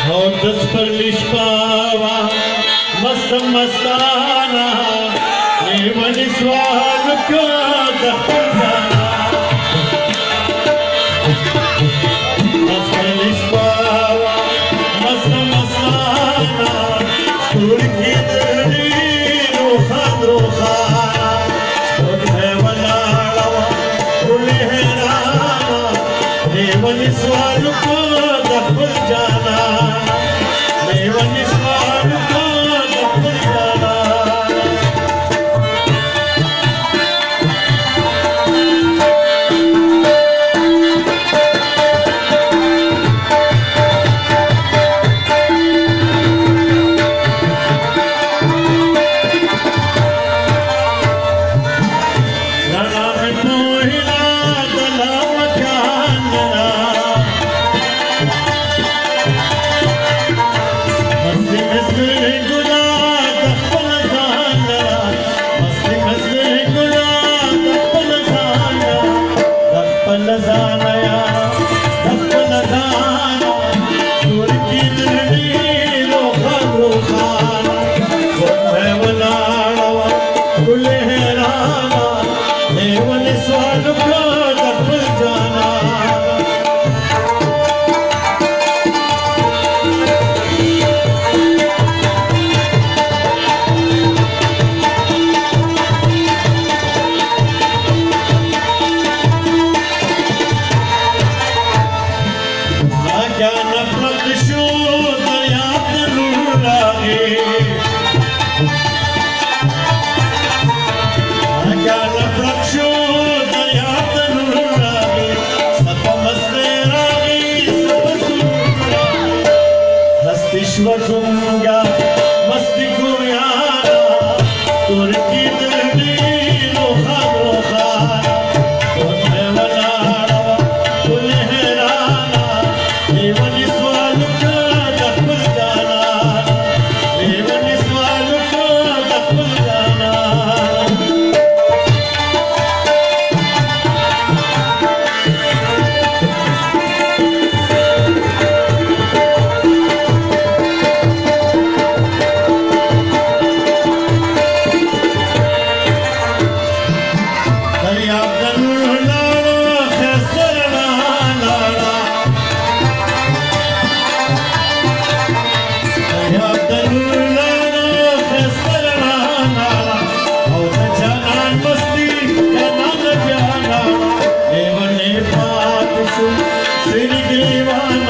और दस पर निष्पावा मस्त मस्ताना मन स्वाल क्यों दफनाना दस पर निष्पावा मस्त मस्ताना सूर की दरी रोखा रोखाना और है वनावा खुले है राना मन स्वाल को दफन जाना मन स्वाल को दफन जाना विश्वगंगा मस्ती को यारा तुर्की दर्दी रोहा रोहा तो है वनारा तुले है राना देवन स्वाल का दफन जाना देवन स्वाल का दफन जाना श्री ग्रीवान